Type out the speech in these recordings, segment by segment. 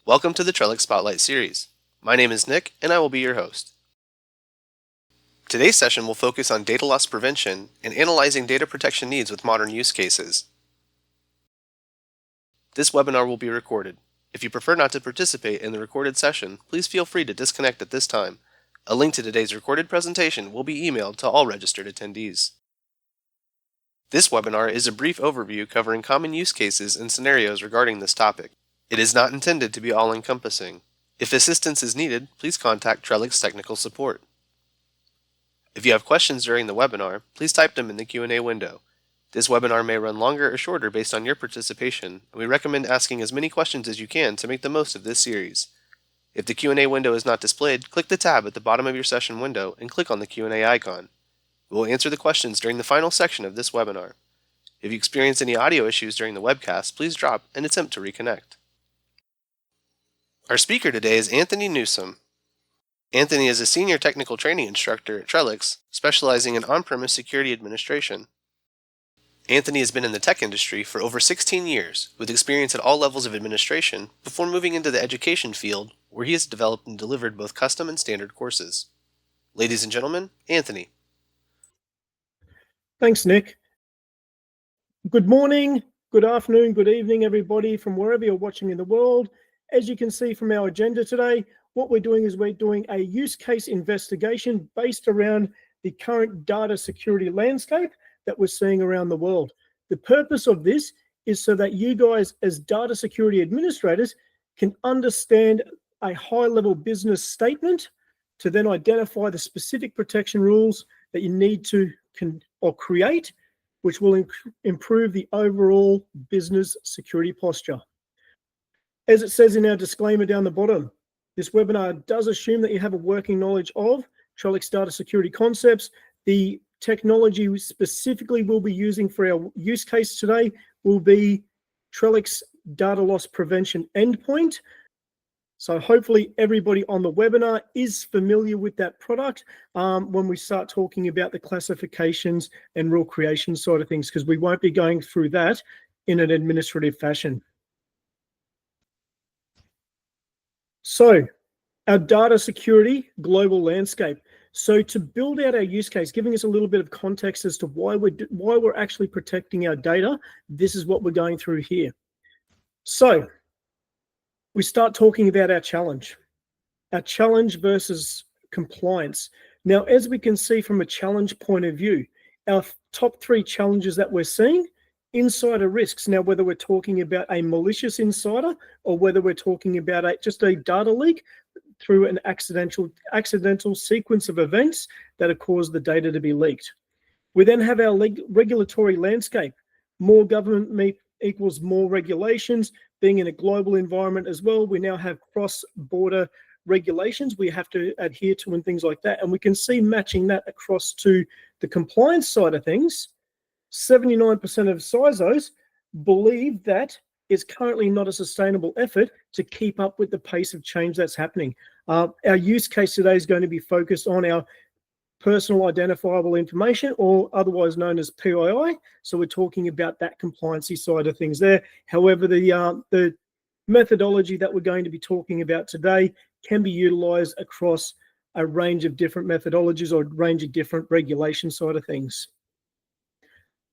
Welcome to the Trellix Spotlight series. My name is Nick, and I will be your host. Today's session will focus on data loss prevention and analyzing data protection needs with modern use cases. This webinar will be recorded. If you prefer not to participate in the recorded session, please feel free to disconnect at this time. A link to today's recorded presentation will be emailed to all registered attendees. This webinar is a brief overview covering common use cases and scenarios regarding this topic. It is not intended to be all-encompassing. If assistance is needed, please contact Trellix Technical Support. If you have questions during the webinar, please type them in the Q&A window. This webinar may run longer or shorter based on your participation, and we recommend asking as many questions as you can to make the most of this series. If the Q&A window is not displayed, click the tab at the bottom of your session window and click on the Q&A icon. We will answer the questions during the final section of this webinar. If you experience any audio issues during the webcast, please drop and attempt to reconnect. Our speaker today is Anthony Newsome. Anthony is a senior technical training instructor at Trellix, specializing in on-premise security administration. Anthony has been in the tech industry for over 16 years, with experience at all levels of administration, before moving into the education field, where he has developed and delivered both custom and standard courses. Ladies and gentlemen, Anthony. Thanks, Nick. Good morning, good afternoon, good evening, everybody from wherever you're watching in the world. As you can see from our agenda today, what we're doing is we're doing a use case investigation based around the current data security landscape that we're seeing around the world. The purpose of this is so that you guys as data security administrators can understand a high-level business statement to then identify the specific protection rules that you need to create, which will improve the overall business security posture. As it says in our disclaimer down the bottom, this webinar does assume that you have a working knowledge of Trellix data security concepts. The technology we specifically will be using for our use case today will be Trellix Data Loss Prevention endpoint. So hopefully everybody on the webinar is familiar with that product when we start talking about the classifications and rule creation side of things, because we won't be going through that in an administrative fashion. So our data security global landscape. So to build out our use case, giving us a little bit of context as to why we're actually protecting our data, this is what we're going through here. So we start talking about our challenge versus compliance. Now, as we can see from a challenge point of view, our top three challenges that we're seeing: insider risks. Now, whether we're talking about a malicious insider or whether we're talking about just a data leak through an accidental sequence of events that have caused the data to be leaked. We then have our regulatory landscape. More government equals more regulations. Being in a global environment as well, we now have cross-border regulations we have to adhere to and things like that. And we can see matching that across to the compliance side of things. 79% of CISOs believe that it's currently not a sustainable effort to keep up with the pace of change that's happening. Our use case today is going to be focused on our personal identifiable information, or otherwise known as PII. So we're talking about that compliancy side of things there. However, the methodology that we're going to be talking about today can be utilized across a range of different methodologies or a range of different regulation side of things.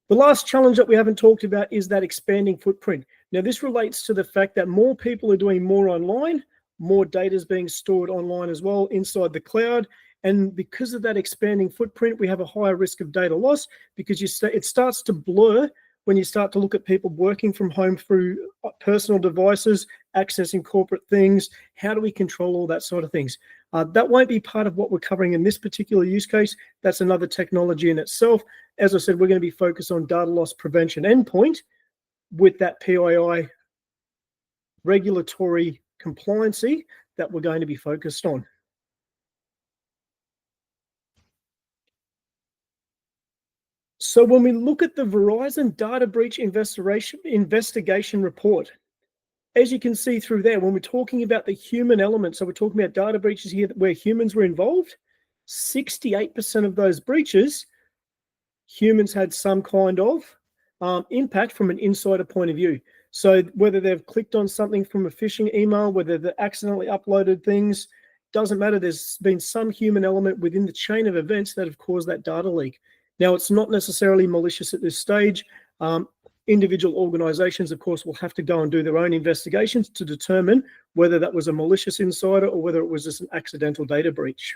The last challenge that we haven't talked about is that expanding footprint. Now, this relates to the fact that more people are doing more online, more data is being stored online as well inside the cloud. And because of that expanding footprint, we have a higher risk of data loss because it starts to blur when you start to look at people working from home through personal devices, accessing corporate things. How do we control all that sort of things? That won't be part of what we're covering in this particular use case. That's another technology in itself. As I said, we're going to be focused on data loss prevention endpoint with that PII regulatory compliancy that we're going to be focused on. So when we look at the Verizon data breach investigation report, as you can see through there, when we're talking about the human element, so we're talking about data breaches here where humans were involved, 68% of those breaches, humans had some kind of impact from an insider point of view. So whether they've clicked on something from a phishing email, whether they accidentally uploaded things, doesn't matter. There's been some human element within the chain of events that have caused that data leak. Now, it's not necessarily malicious at this stage. Individual organizations, of course, will have to go and do their own investigations to determine whether that was a malicious insider or whether it was just an accidental data breach.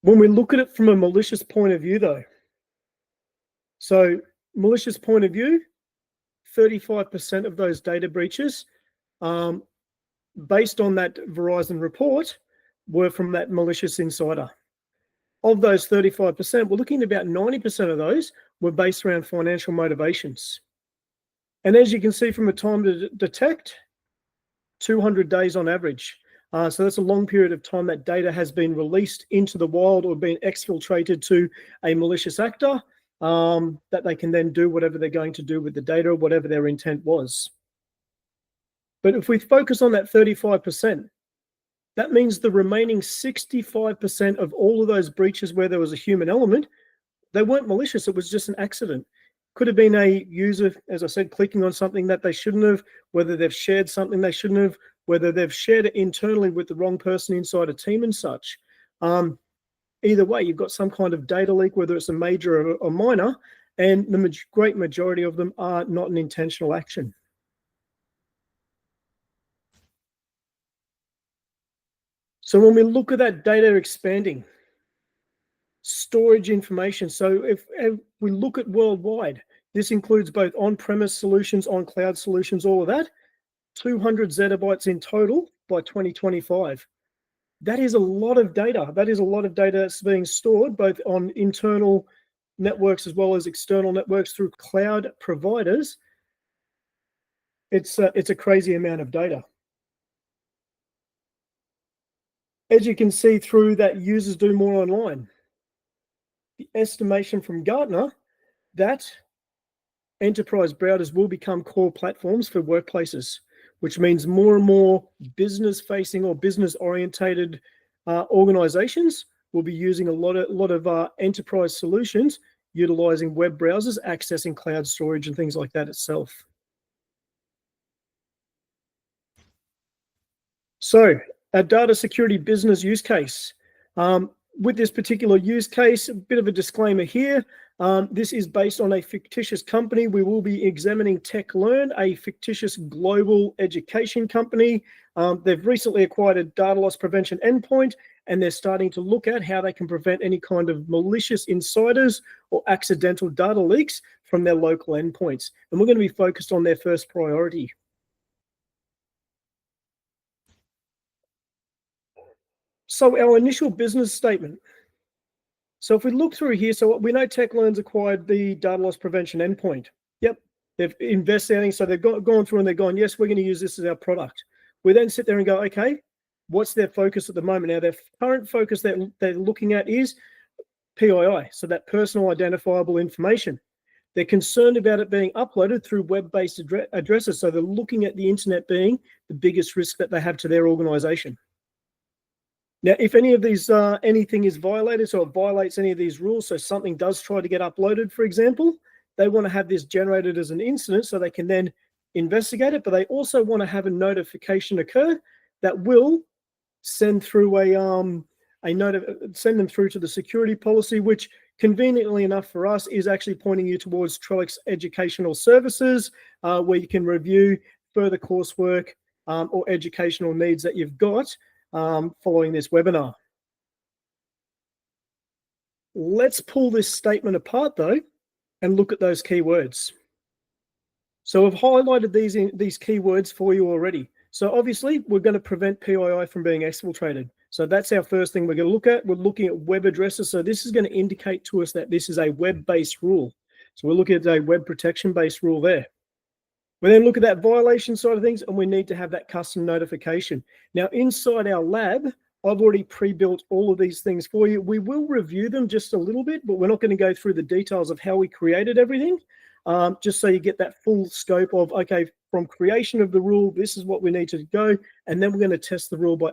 When we look at it from a malicious point of view, though, so malicious point of view, 35% of those data breaches, based on that Verizon report, were from that malicious insider. Of those 35%, we're looking at about 90% of those were based around financial motivations. And as you can see from a time to detect, 200 days on average. So that's a long period of time that data has been released into the wild or been exfiltrated to a malicious actor, that they can then do whatever they're going to do with the data, whatever their intent was. But if we focus on that 35%, that means the remaining 65% of all of those breaches where there was a human element, they weren't malicious. It was just an accident. Could have been a user, as I said, clicking on something that they shouldn't have, whether they've shared something they shouldn't have, whether they've shared it internally with the wrong person inside a team and such. Either way, you've got some kind of data leak, whether it's a major or minor, and the great majority of them are not an intentional action. So when we look at that data expanding, storage information. So if we look at worldwide, this includes both on-premise solutions, on-cloud solutions, all of that, 200 zettabytes in total by 2025. That is a lot of data. That is a lot of data that's being stored both on internal networks as well as external networks through cloud providers. It's a crazy amount of data. As you can see through that, users do more online. The estimation from Gartner that enterprise browsers will become core platforms for workplaces, which means more and more business-facing or business-orientated organizations will be using a lot of enterprise solutions, utilizing web browsers, accessing cloud storage and things like that itself. So, a data security business use case. With this particular use case, a bit of a disclaimer here. This is based on a fictitious company. We will be examining TechLearn, a fictitious global education company. They've recently acquired a data loss prevention endpoint, and they're starting to look at how they can prevent any kind of malicious insiders or accidental data leaks from their local endpoints. And we're going to be focused on their first priority. So our initial business statement. So if we look through here, so we know TechLearn's acquired the data loss prevention endpoint. Yep, they've investigating, so they've gone through and they're going, yes, we're going to use this as our product. We then sit there and go, okay, what's their focus at the moment? Now, their current focus that they're looking at is PII, so that personal identifiable information. They're concerned about it being uploaded through web-based addresses, so they're looking at the internet being the biggest risk that they have to their organization. Now, if any of these, anything is violated, so it violates any of these rules, so something does try to get uploaded, for example, they want to have this generated as an incident so they can then investigate it, but they also want to have a notification occur that will send through send them through to the security policy, which conveniently enough for us is actually pointing you towards Trellix Educational Services, where you can review further coursework or educational needs that you've got following this webinar. Let's pull this statement apart though and look at those keywords. So I've highlighted these keywords for you already. So obviously we're going to prevent PII from being exfiltrated. So that's our first thing we're going to look at. We're looking at web addresses. So this is going to indicate to us that this is a web-based rule. So we're looking at a web protection-based rule there. We then look at that violation side of things, and we need to have that custom notification. Now, inside our lab, I've already pre-built all of these things for you. We will review them just a little bit, but we're not going to go through the details of how we created everything, just so you get that full scope of, okay, from creation of the rule, this is what we need to go, and then we're going to test the rule by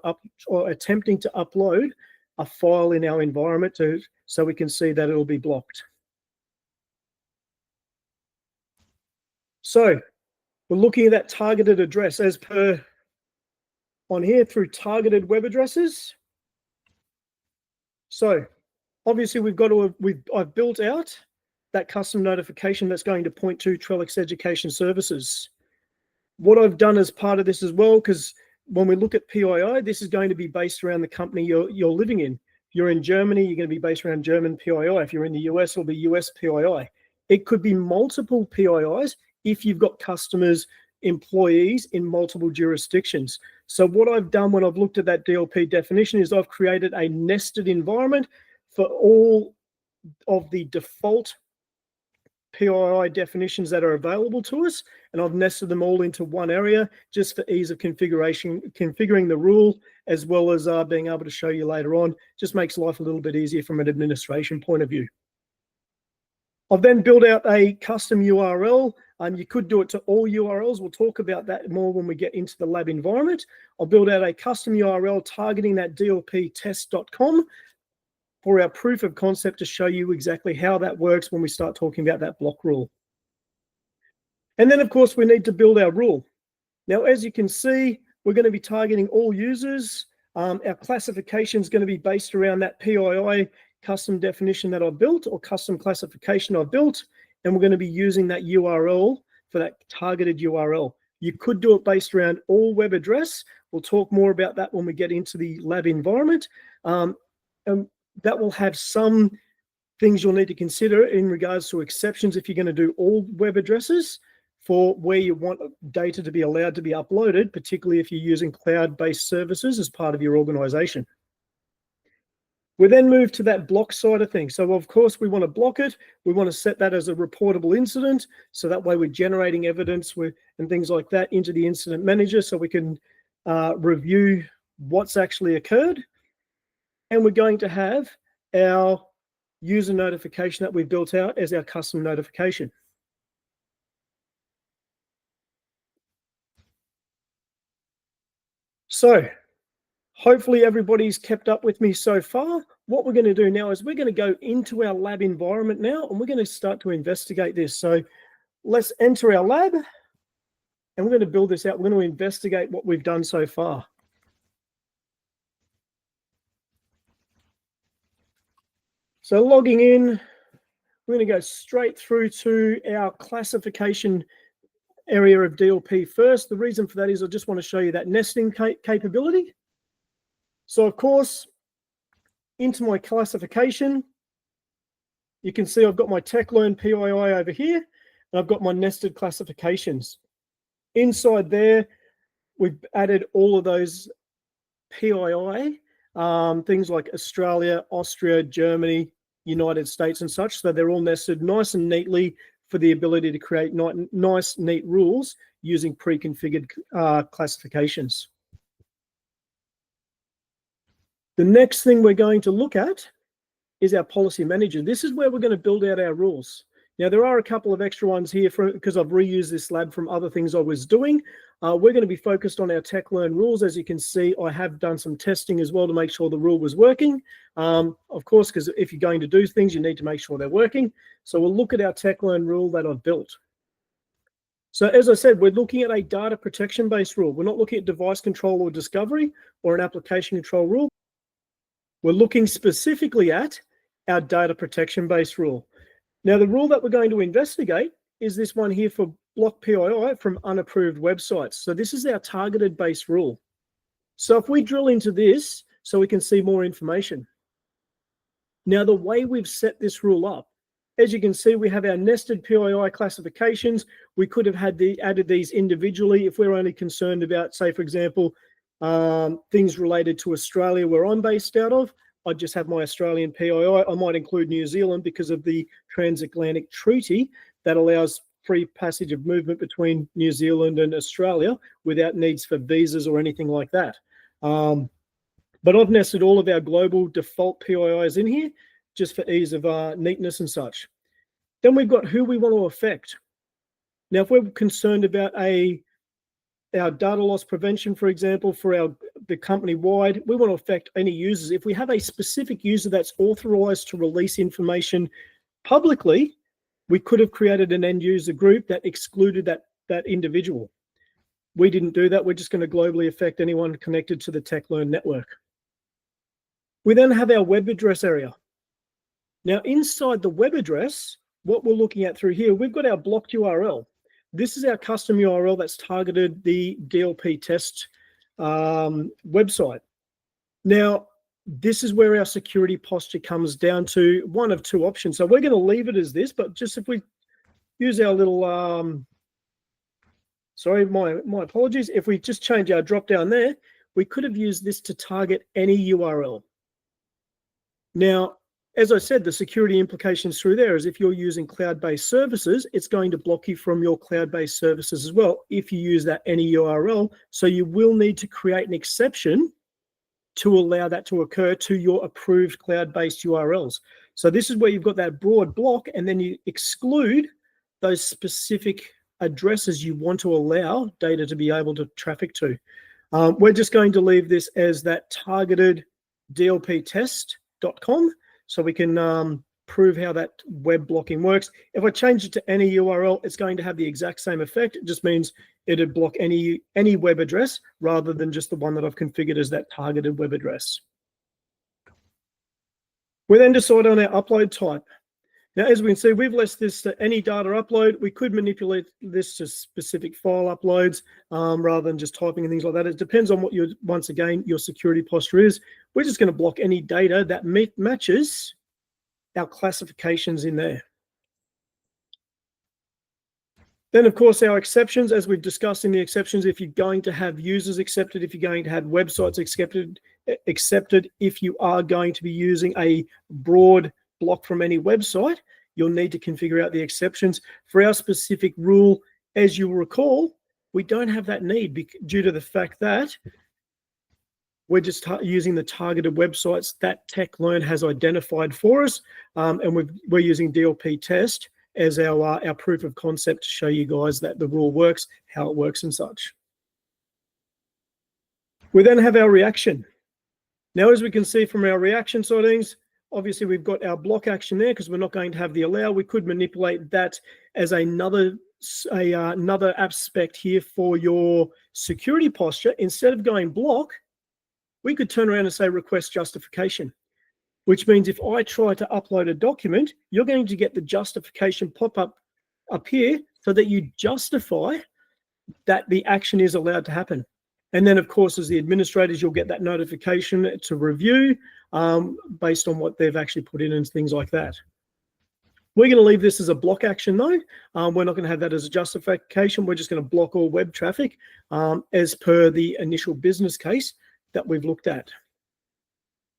attempting to upload a file in our environment so we can see that it will be blocked. So we're looking at that targeted address as per on here through targeted web addresses. So obviously I've built out that custom notification that's going to point to Trellix Education Services. What I've done as part of this as well, because when we look at PII, this is going to be based around the company you're living in. If you're in Germany, you're going to be based around German PII. If you're in the US, it'll be US PII. It could be multiple PIIs if you've got customers, employees in multiple jurisdictions. So what I've done when I've looked at that DLP definition is I've created a nested environment for all of the default PII definitions that are available to us, and I've nested them all into one area just for ease of configuring the rule, as well as being able to show you later on. Just makes life a little bit easier from an administration point of view. I've then built out a custom URL. You could do it to all URLs. We'll talk about that more when we get into the lab environment. I'll build out a custom URL targeting that dlptest.com for our proof of concept to show you exactly how that works when we start talking about that block rule. And then, of course, we need to build our rule. Now, as you can see, we're going to be targeting all users. Our classification is going to be based around that PII custom definition that I've built, or custom classification I've built, and we're going to be using that URL for that targeted URL. You could do it based around all web address. We'll talk more about that when we get into the lab environment. And that will have some things you'll need to consider in regards to exceptions if you're going to do all web addresses for where you want data to be allowed to be uploaded, particularly if you're using cloud-based services as part of your organization. We then move to that block side of things. So of course we want to block it. We want to set that as a reportable incident. So that way we're generating evidence and things like that into the incident manager so we can review what's actually occurred. And we're going to have our user notification that we built out as our custom notification. So hopefully everybody's kept up with me so far. What we're going to do now is we're going to go into our lab environment now, and we're going to start to investigate this. So let's enter our lab, and we're going to build this out. We're going to investigate what we've done so far. So logging in, we're going to go straight through to our classification area of DLP first. The reason for that is I just want to show you that nesting capability. So of course, into my classification, you can see I've got my TechLearn PII over here, and I've got my nested classifications. Inside there, we've added all of those PII, things like Australia, Austria, Germany, United States and such. So they're all nested nice and neatly for the ability to create nice, neat rules using pre-configured classifications. The next thing we're going to look at is our policy manager. This is where we're going to build out our rules. Now, there are a couple of extra ones here because I've reused this lab from other things I was doing. We're going to be focused on our TechLearn rules. As you can see, I have done some testing as well to make sure the rule was working. Of course, because if you're going to do things, you need to make sure they're working. So we'll look at our TechLearn rule that I've built. So as I said, we're looking at a data protection-based rule. We're not looking at device control or discovery or an application control rule. We're looking specifically at our data protection-based rule. Now, the rule that we're going to investigate is this one here for block PII from unapproved websites. So this is our targeted based rule. So if we drill into this so we can see more information. Now, the way we've set this rule up, as you can see, we have our nested PII classifications. We could have added these individually if we're only concerned about, say, for example, things related to Australia where I'm based out of. I'd just have my Australian PII. I might include New Zealand because of the transatlantic treaty that allows free passage of movement between New Zealand and Australia without needs for visas or anything like that. But I've nested all of our global default PIIs in here just for ease of neatness and such. Then we've got who we want to affect. Now, if we're concerned about our data loss prevention, for example, for the company-wide, we want to affect any users. If we have a specific user that's authorized to release information publicly, We could have created an end user group that excluded that individual. We didn't do that. We're just going to globally affect anyone connected to the TechLearn network. We then have our web address area. Now, inside the web address, what we're looking at through here, we've got our blocked URL. This is our custom URL that's targeted the DLP test website. Now, this is where our security posture comes down to one of two options. So we're going to leave it as this, but just if we use our little, sorry, my apologies. If we just change our drop down there, we could have used this to target any URL. Now, as I said, the security implications through there is if you're using cloud-based services, it's going to block you from your cloud-based services as well if you use that any URL. So you will need to create an exception to allow that to occur to your approved cloud-based URLs. So this is where you've got that broad block, and then you exclude those specific addresses you want to allow data to be able to traffic to. We're just going to leave this as that targeted dlptest.com. So we can prove how that web blocking works. If I change it to any URL, it's going to have the exact same effect. It just means it'd block any web address rather than just the one that I've configured as that targeted web address. We then decide on our upload type. Now, as we can see, we've left this to any data upload. We could manipulate this to specific file uploads rather than just typing and things like that. It depends on what once again, your security posture is. We're just going to block any data that matches our classifications in there. Then, of course, our exceptions, as we've discussed in the exceptions, if you're going to have users accepted, if you're going to have websites accepted, if you are going to be using a broad block from any website, you'll need to configure out the exceptions. For our specific rule, as you will recall, we don't have that need due to the fact that we're just using the targeted websites that TechLearn has identified for us, and we're using DLP test as our proof of concept to show you guys that the rule works, how it works and such. We then have our reaction. Now, as we can see from our reaction settings, obviously we've got our block action there because we're not going to have the allow. We could manipulate that as another aspect here for your security posture. Instead of going block, we could turn around and say request justification, which means if I try to upload a document, you're going to get the justification pop up here so that you justify that the action is allowed to happen. And then, of course, as the administrators, you'll get that notification to review based on what they've actually put in and things like that. We're going to leave this as a block action, though. We're not going to have that as a justification. We're just going to block all web traffic as per the initial business case that we've looked at.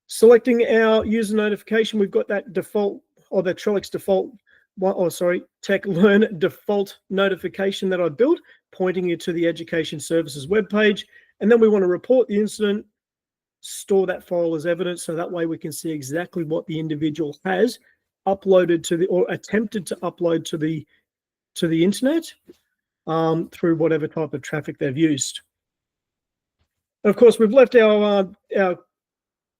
Selecting our user notification, we've got that default, or the Trellix default, TechLearn default notification that I built, pointing you to the Education Services webpage. And then we want to report the incident, store that file as evidence, so that way we can see exactly what the individual has uploaded to the, or attempted to upload to the internet through whatever type of traffic they've used. And of course, we've left our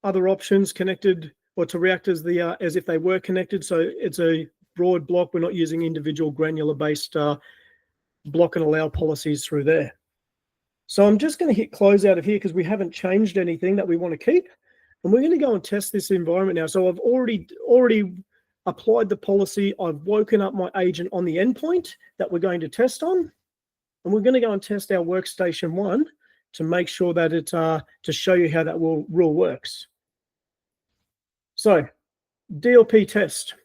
other options connected, or to react as if they were connected. So it's a broad block. We're not using individual granular based block and allow policies through there. So I'm just going to hit close out of here because we haven't changed anything that we want to keep. And we're going to go and test this environment now. So I've already applied the policy. I've woken up my agent on the endpoint that we're going to test on. And we're going to go and test our workstation 1 to make sure that it, to show you how that rule works. So DLP test.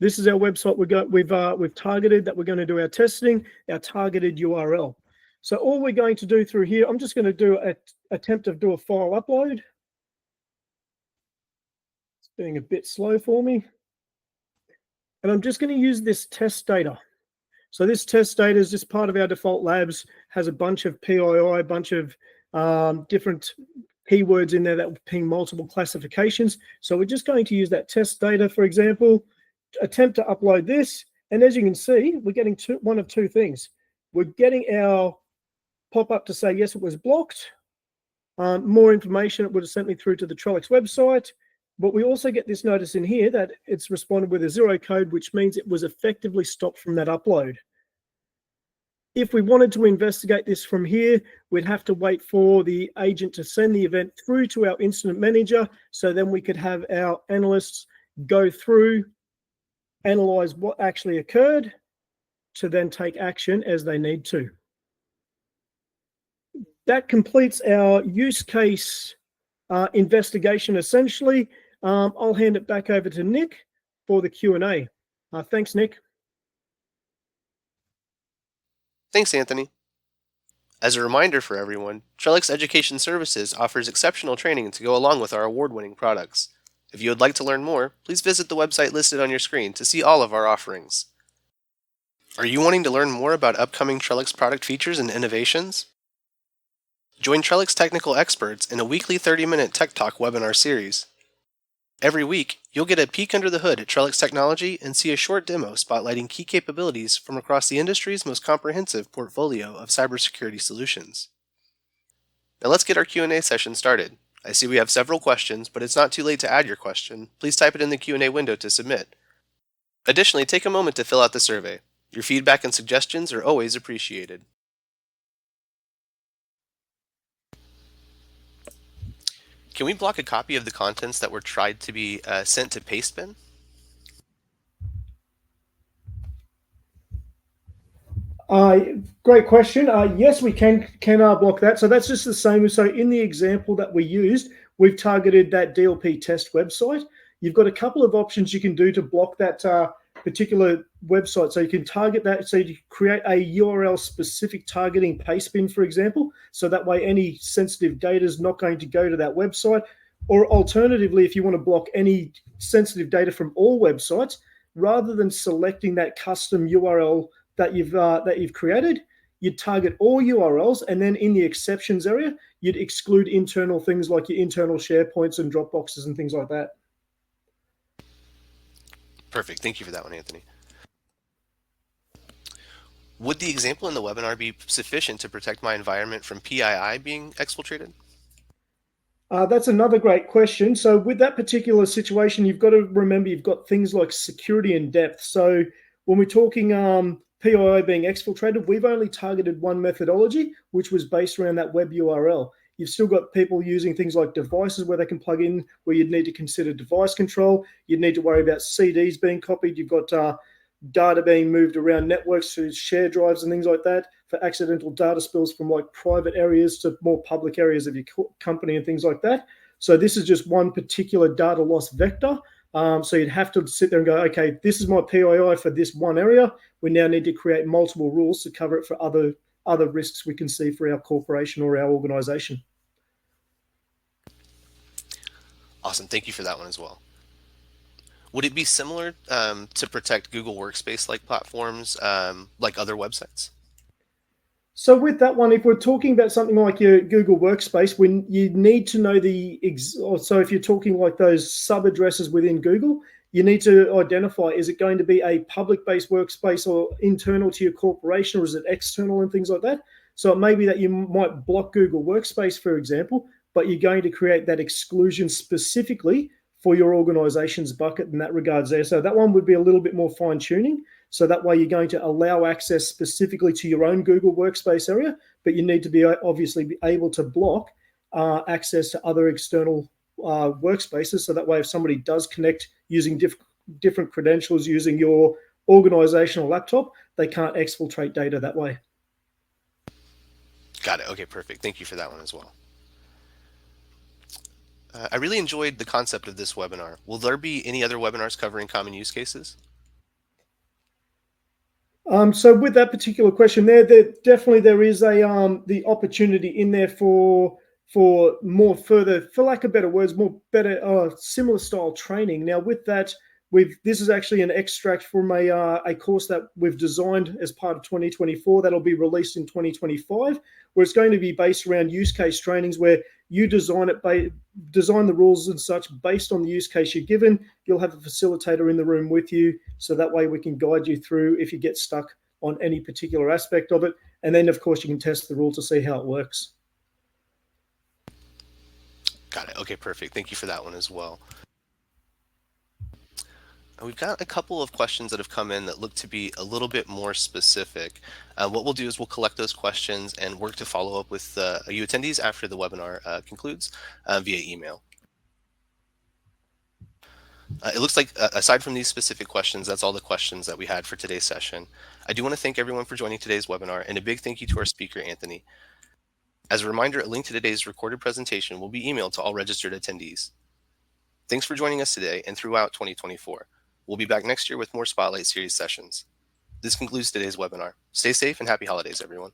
This is our website we've targeted that we're going to do our testing, our targeted URL. So all we're going to do through here, I'm just going to do an attempt to do a file upload. It's being a bit slow for me. And I'm just going to use this test data. So this test data is just part of our default labs, has a bunch of PII, a bunch of different keywords in there that will ping multiple classifications. So we're just going to use that test data, for example, attempt to upload this. And as you can see, we're getting one of two things. We're getting our pop-up to say, yes, it was blocked. More information, it would have sent me through to the Trellix website. But we also get this notice in here that it's responded with a 0 code, which means it was effectively stopped from that upload. If we wanted to investigate this from here, we'd have to wait for the agent to send the event through to our incident manager. So then we could have our analysts go through, analyze what actually occurred, to then take action as they need to. That completes our use case investigation, essentially. I'll hand it back over to Nick for the Q&A. Thanks, Nick. Thanks, Anthony. As a reminder for everyone, Trellix Education Services offers exceptional training to go along with our award-winning products. If you would like to learn more, please visit the website listed on your screen to see all of our offerings. Are you wanting to learn more about upcoming Trellix product features and innovations? Join Trellix technical experts in a weekly 30-minute Tech Talk webinar series. Every week, you'll get a peek under the hood at Trellix technology and see a short demo spotlighting key capabilities from across the industry's most comprehensive portfolio of cybersecurity solutions. Now let's get our Q&A session started. I see we have several questions, but it's not too late to add your question. Please type it in the Q&A window to submit. Additionally, take a moment to fill out the survey. Your feedback and suggestions are always appreciated. Can we block a copy of the contents that were tried to be sent to Pastebin? Great question. Yes, we can block that. So that's just the same. So in the example that we used, we've targeted that DLP test website. You've got a couple of options you can do to block that particular website. So you can target that. So you create a URL specific targeting Pastebin, for example. So that way any sensitive data is not going to go to that website. Or alternatively, if you want to block any sensitive data from all websites, rather than selecting that custom URL that you've created, you'd target all URLs, and then in the exceptions area, you'd exclude internal things like your internal SharePoints and Dropboxes and things like that. Perfect. Thank you for that one, Anthony. Would the example in the webinar be sufficient to protect my environment from PII being exfiltrated? That's another great question. So with that particular situation, you've got to remember you've got things like security and depth. So when we're talking PII being exfiltrated, we've only targeted one methodology, which was based around that web URL. You've still got people using things like devices where they can plug in, where you'd need to consider device control. You'd need to worry about CDs being copied. You've got data being moved around networks to share drives and things like that for accidental data spills from like private areas to more public areas of your company and things like that. So this is just one particular data loss vector. So you'd have to sit there and go, okay, this is my PII for this one area. We now need to create multiple rules to cover it for other risks we can see for our corporation or our organization. Awesome. Thank you for that one as well. Would it be similar to protect Google Workspace-like platforms like other websites? So with that one, if we're talking about something like your Google Workspace, when you need to know so if you're talking like those sub addresses within Google, you need to identify, is it going to be a public-based workspace or internal to your corporation, or is it external and things like that? So it may be that you might block Google Workspace, for example, but you're going to create that exclusion specifically for your organization's bucket in that regards there. So that one would be a little bit more fine-tuning. So that way you're going to allow access specifically to your own Google Workspace area, but you need to be obviously be able to block access to other external workspaces. So that way if somebody does connect using different credentials using your organizational laptop, they can't exfiltrate data that way. Got it. Okay, perfect. Thank you for that one as well. I really enjoyed the concept of this webinar. Will there be any other webinars covering common use cases? So with that particular question there definitely there is the opportunity in there for more further, for lack of better words, better similar style training. Now with that, this is actually an extract from a course that we've designed as part of 2024 that'll be released in 2025, where it's going to be based around use case trainings where you design the rules and such based on the use case you're given. You'll have a facilitator in the room with you, so that way we can guide you through if you get stuck on any particular aspect of it. And then, of course, you can test the rule to see how it works. Got it. Okay, perfect. Thank you for that one as well. We've got a couple of questions that have come in that look to be a little bit more specific. What we'll do is we'll collect those questions and work to follow up with you attendees after the webinar concludes via email. It looks like, aside from these specific questions, that's all the questions that we had for today's session. I do want to thank everyone for joining today's webinar, and a big thank you to our speaker, Anthony. As a reminder, a link to today's recorded presentation will be emailed to all registered attendees. Thanks for joining us today and throughout 2024. We'll be back next year with more Spotlight Series sessions. This concludes today's webinar. Stay safe and happy holidays, everyone.